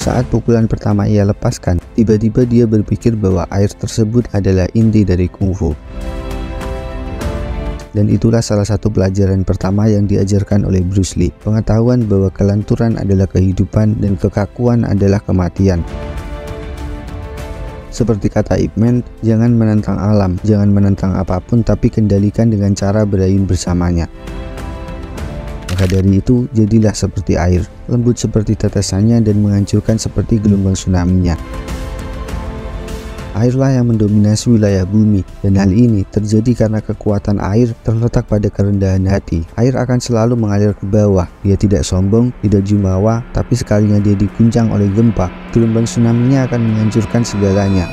Saat pukulan pertama ia lepaskan, tiba-tiba dia berpikir bahwa air tersebut adalah inti dari kungfu. Dan itulah salah satu pelajaran pertama yang diajarkan oleh Bruce Lee, pengetahuan bahwa kelenturan adalah kehidupan dan kekakuan adalah kematian. Seperti kata Ip Man, jangan menentang alam, jangan menentang apapun, tapi kendalikan dengan cara berayun bersamanya. Maka dari itu, jadilah seperti air, lembut seperti tetesannya dan menghancurkan seperti gelombang tsunami-nya. Airlah yang mendominasi wilayah bumi, dan hal ini terjadi karena kekuatan air terletak pada kerendahan hati. Air akan selalu mengalir ke bawah, dia tidak sombong, tidak jumawa, tapi sekalinya dia diguncang oleh gempa, gelombang tsunami-nya akan menghancurkan segalanya.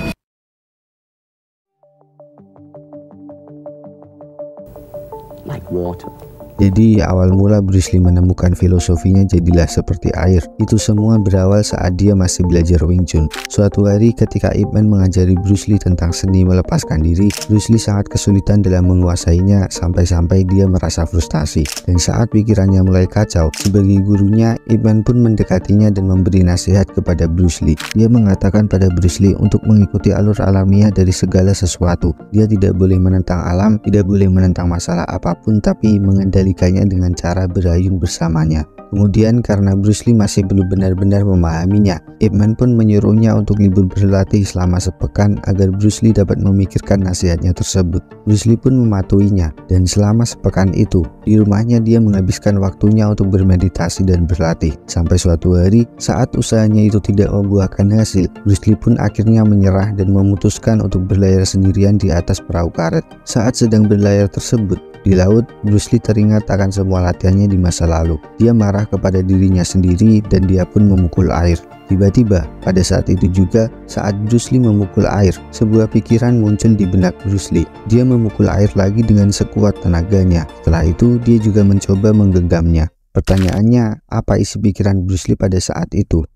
Like water. Jadi awal mula Bruce Lee menemukan filosofinya jadilah seperti air. Itu semua berawal saat dia masih belajar Wing Chun. Suatu hari ketika Ip Man mengajari Bruce Lee tentang seni melepaskan diri, Bruce Lee sangat kesulitan dalam menguasainya sampai-sampai dia merasa frustasi. Dan saat pikirannya mulai kacau, sebagai gurunya Ip Man pun mendekatinya dan memberi nasihat kepada Bruce Lee. Dia mengatakan pada Bruce Lee untuk mengikuti alur alamiah dari segala sesuatu. Dia tidak boleh menentang alam, tidak boleh menentang masalah apapun, tapi mengendalikannya dengan cara berayun bersamanya. Kemudian karena Bruce Lee masih belum benar-benar memahaminya, Ip Man pun menyuruhnya untuk libur berlatih selama sepekan agar Bruce Lee dapat memikirkan nasihatnya tersebut. Bruce Lee pun mematuhinya, dan selama sepekan itu, di rumahnya dia menghabiskan waktunya untuk bermeditasi dan berlatih. Sampai suatu hari, saat usahanya itu tidak membuahkan hasil, Bruce Lee pun akhirnya menyerah dan memutuskan untuk berlayar sendirian di atas perahu karet. Saat sedang berlayar tersebut, di laut, Bruce Lee teringat akan semua latihannya di masa lalu. Dia marah kepada dirinya sendiri dan dia pun memukul air. Tiba-tiba, pada saat itu juga, saat Bruce Lee memukul air, sebuah pikiran muncul di benak Bruce Lee. Dia memukul air lagi dengan sekuat tenaganya. Setelah itu, dia juga mencoba menggenggamnya. Pertanyaannya, apa isi pikiran Bruce Lee pada saat itu?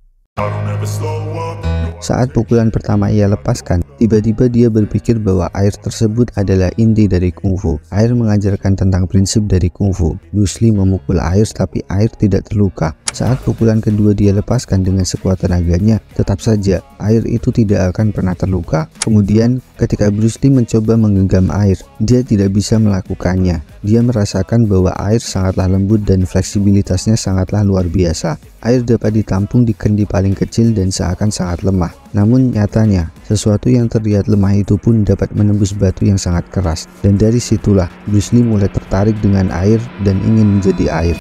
Saat pukulan pertama ia lepaskan, tiba-tiba dia berpikir bahwa air tersebut adalah inti dari kungfu. Air mengajarkan tentang prinsip dari kungfu. Bruce Lee memukul air tapi air tidak terluka. Saat pukulan kedua dia lepaskan dengan sekuat tenaganya, tetap saja air itu tidak akan pernah terluka. Kemudian ketika Bruce Lee mencoba menggenggam air, dia tidak bisa melakukannya. Dia merasakan bahwa air sangatlah lembut dan fleksibilitasnya sangatlah luar biasa. Air dapat ditampung di kendi paling kecil dan seakan sangat lemah. Namun nyatanya, sesuatu yang terlihat lemah itu pun dapat menembus batu yang sangat keras. Dan dari situlah Bruce Lee mulai tertarik dengan air dan ingin menjadi air.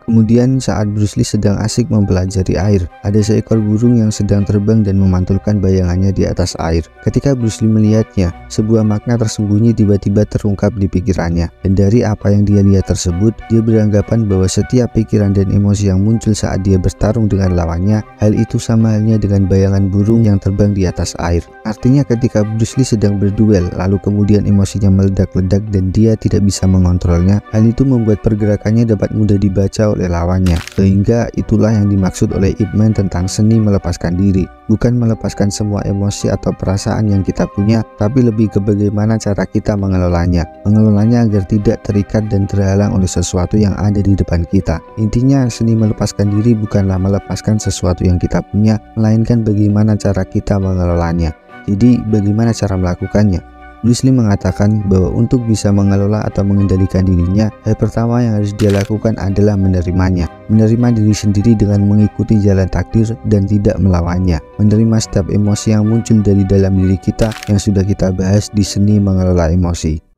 Kemudian saat Bruce Lee sedang asik mempelajari air, ada seekor burung yang sedang terbang dan memantulkan bayangannya di atas air. Ketika Bruce Lee melihatnya, sebuah makna tersembunyi tiba-tiba terungkap di pikirannya. Dan dari apa yang dia lihat tersebut, dia beranggapan bahwa setiap pikiran dan emosi yang muncul saat dia bertarung dengan lawannya, hal itu sama halnya dengan bayangan burung yang terbang di atas air. Artinya ketika Bruce Lee sedang berduel, lalu kemudian emosinya meledak-ledak dan dia tidak bisa mengontrolnya, hal itu membuat pergerakannya dapat mudah dibaca oleh lawannya. Sehingga itulah yang dimaksud oleh Ip Man tentang seni melepaskan diri. Bukan melepaskan semua emosi atau perasaan yang kita punya, tapi lebih ke bagaimana cara kita mengelolanya. Mengelolanya agar tidak terikat dan terhalang oleh sesuatu yang ada di depan kita. Intinya, seni melepaskan diri bukanlah melepaskan sesuatu yang kita punya, melainkan bagaimana cara kita mengelolanya. Jadi, bagaimana cara melakukannya? Bruce Lee mengatakan bahwa untuk bisa mengelola atau mengendalikan dirinya, hal pertama yang harus dia lakukan adalah menerimanya. Menerima diri sendiri dengan mengikuti jalan takdir dan tidak melawannya. Menerima setiap emosi yang muncul dari dalam diri kita yang sudah kita bahas di seni mengelola emosi.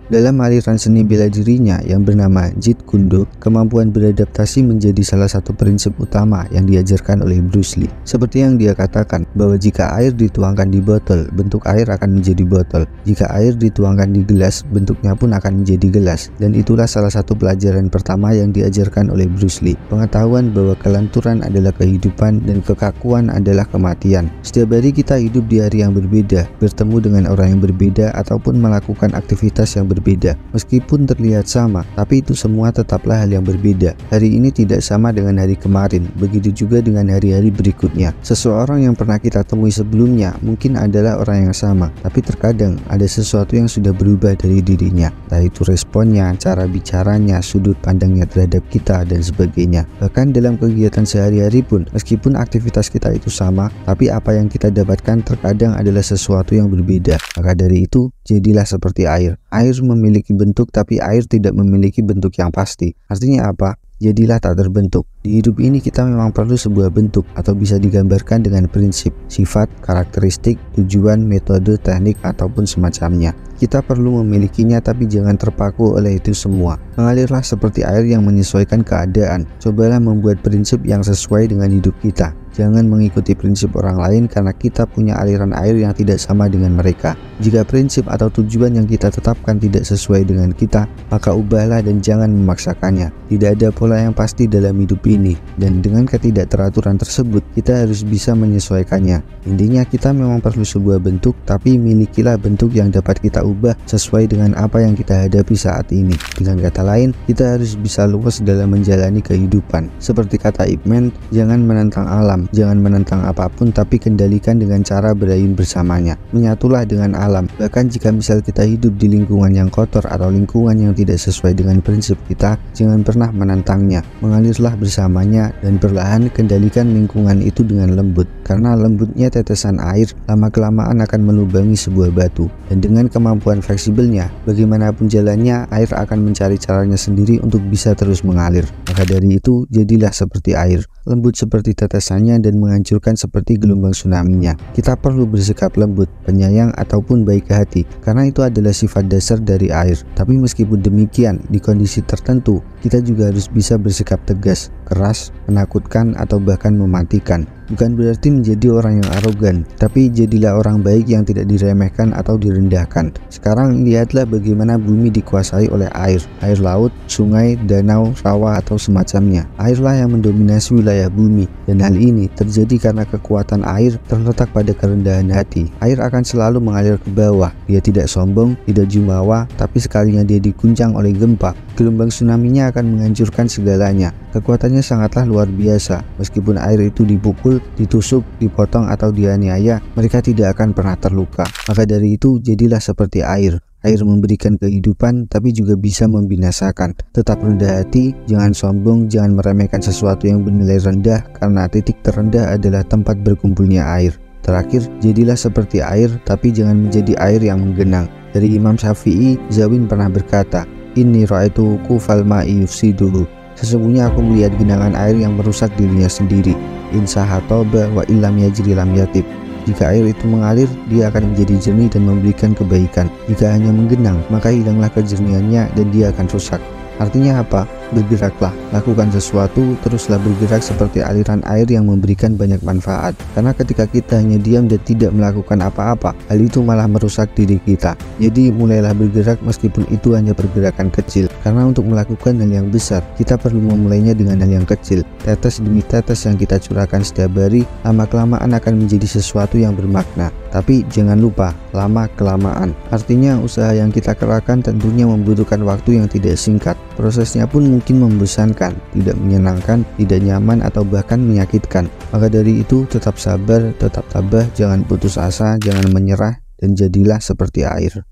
Dalam aliran seni bela dirinya yang bernama Jeet Kune Do, kemampuan beradaptasi menjadi salah satu prinsip utama yang diajarkan oleh Bruce Lee. Seperti yang dia katakan, bahwa jika air dituangkan di botol, bentuk air akan menjadi botol. Jika air dituangkan di gelas, bentuknya pun akan menjadi gelas. Dan itulah salah satu pelajaran pertama yang diajarkan oleh Bruce Lee. Pengetahuan bahwa kelenturan adalah kehidupan dan kekakuan adalah kematian. Setiap hari kita hidup di hari yang berbeda, bertemu dengan orang yang berbeda, ataupun melakukan aktivitas yang berbeda. Meskipun terlihat sama, tapi itu semua tetaplah hal yang berbeda. Hari ini tidak sama dengan hari kemarin, begitu juga dengan hari-hari berikutnya. Seseorang yang pernah kita temui sebelumnya mungkin adalah orang yang sama, tapi terkadang ada sesuatu yang sudah berubah dari dirinya, entah itu responnya, cara bicaranya, sudut pandangnya terhadap kita, dan sebagainya. Bahkan dalam kegiatan sehari-hari pun, meskipun aktivitas kita itu sama, tapi apa yang kita dapatkan terkadang adalah sesuatu yang berbeda. Maka dari itu, jadilah seperti air. Air memiliki bentuk, tapi air tidak memiliki bentuk yang pasti. Artinya apa? Jadilah tak terbentuk. Di hidup ini kita memang perlu sebuah bentuk, atau bisa digambarkan dengan prinsip, sifat, karakteristik, tujuan, metode, teknik, ataupun semacamnya. Kita perlu memilikinya, tapi jangan terpaku oleh itu semua. Mengalirlah seperti air yang menyesuaikan keadaan. Cobalah membuat prinsip yang sesuai dengan hidup kita. Jangan mengikuti prinsip orang lain karena kita punya aliran air yang tidak sama dengan mereka. Jika prinsip atau tujuan yang kita tetapkan tidak sesuai dengan kita, maka ubahlah dan jangan memaksakannya. Tidak ada pola yang pasti dalam hidup ini, dan dengan ketidakteraturan tersebut, kita harus bisa menyesuaikannya. Intinya kita memang perlu sebuah bentuk, tapi milikilah bentuk yang dapat kita ubah sesuai dengan apa yang kita hadapi saat ini. Dengan kata lain, kita harus bisa luas dalam menjalani kehidupan. Seperti kata Ip Man, jangan menentang alam, jangan menentang apapun, tapi kendalikan dengan cara berayun bersamanya. Menyatulah dengan alam. Bahkan jika misal kita hidup di lingkungan yang kotor atau lingkungan yang tidak sesuai dengan prinsip kita, jangan pernah menantangnya. Mengalirlah bersamanya dan perlahan kendalikan lingkungan itu dengan lembut. Karena lembutnya tetesan air lama-kelamaan akan melubangi sebuah batu. Dan dengan kemampuan fleksibelnya, bagaimanapun jalannya, air akan mencari caranya sendiri untuk bisa terus mengalir. Maka dari itu, jadilah seperti air. Lembut seperti tetesannya dan menghancurkan seperti gelombang tsunami-nya. Kita perlu bersikap lembut, penyayang, ataupun baik hati, karena itu adalah sifat dasar dari air. Tapi meskipun demikian, di kondisi tertentu, kita juga harus bisa bersikap tegas, keras, menakutkan, atau bahkan mematikan. Bukan berarti menjadi orang yang arogan, tapi jadilah orang baik yang tidak diremehkan atau direndahkan. Sekarang lihatlah bagaimana bumi dikuasai oleh air laut, sungai, danau, rawa, atau semacamnya. Airlah yang mendominasi wilayah bumi, dan hal ini terjadi karena kekuatan air terletak pada kerendahan hati. Air akan selalu mengalir ke bawah. Dia tidak sombong, tidak jumawa, tapi sekalinya dia diguncang oleh gempa, gelombang tsunami-nya akan menghancurkan segalanya. Kekuatannya sangatlah luar biasa. Meskipun air itu dipukul, ditusuk, dipotong, atau dianiaya, mereka tidak akan pernah terluka. Maka dari itu, jadilah seperti air. Air memberikan kehidupan, tapi juga bisa membinasakan. Tetap rendah hati, jangan sombong, jangan meremehkan sesuatu yang bernilai rendah, karena titik terendah adalah tempat berkumpulnya air. Terakhir, jadilah seperti air, tapi jangan menjadi air yang menggenang. Dari Imam Syafi'i, Zawin pernah berkata, "Inni ra'aitu kufal ma'i yufsiduhu." Sesungguhnya aku melihat genangan air yang merusak dirinya sendiri. Insaha toba wa illam yajri lam yatib. Jika air itu mengalir, dia akan menjadi jernih dan memberikan kebaikan. Jika hanya menggenang, maka hilanglah kejernihannya dan dia akan rusak. Artinya apa? Bergeraklah, lakukan sesuatu, teruslah bergerak seperti aliran air yang memberikan banyak manfaat. Karena ketika kita hanya diam dan tidak melakukan apa-apa, hal itu malah merusak diri kita. Jadi mulailah bergerak meskipun itu hanya pergerakan kecil. Karena untuk melakukan hal yang besar, kita perlu memulainya dengan hal yang kecil. Tetes demi tetes yang kita curahkan setiap hari, lama-kelamaan akan menjadi sesuatu yang bermakna. Tapi jangan lupa, lama-kelamaan. Artinya usaha yang kita kerahkan tentunya membutuhkan waktu yang tidak singkat. Prosesnya pun mungkin membosankan, tidak menyenangkan, tidak nyaman, atau bahkan menyakitkan. Maka dari itu tetap sabar, tetap tabah, jangan putus asa, jangan menyerah, dan jadilah seperti air.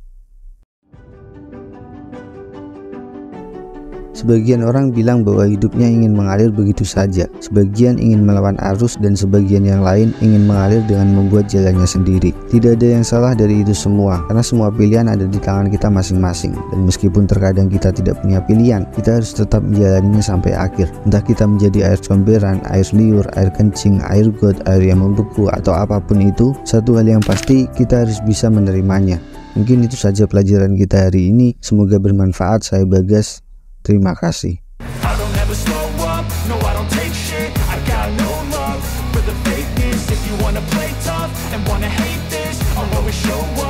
Sebagian orang bilang bahwa hidupnya ingin mengalir begitu saja, sebagian ingin melawan arus, dan sebagian yang lain ingin mengalir dengan membuat jalannya sendiri. Tidak ada yang salah dari itu semua, karena semua pilihan ada di tangan kita masing-masing. Dan meskipun terkadang kita tidak punya pilihan, kita harus tetap menjalaninya sampai akhir. Entah kita menjadi air comberan, air liur, air kencing, air got, air yang membeku, atau apapun itu, satu hal yang pasti, kita harus bisa menerimanya. Mungkin itu saja pelajaran kita hari ini, semoga bermanfaat. Saya Bagas. Terima kasih. I don't ever slow up, no I don't take shit. I got no love for the fakeness. If you wanna play tough and wanna hate this, I'll always show up.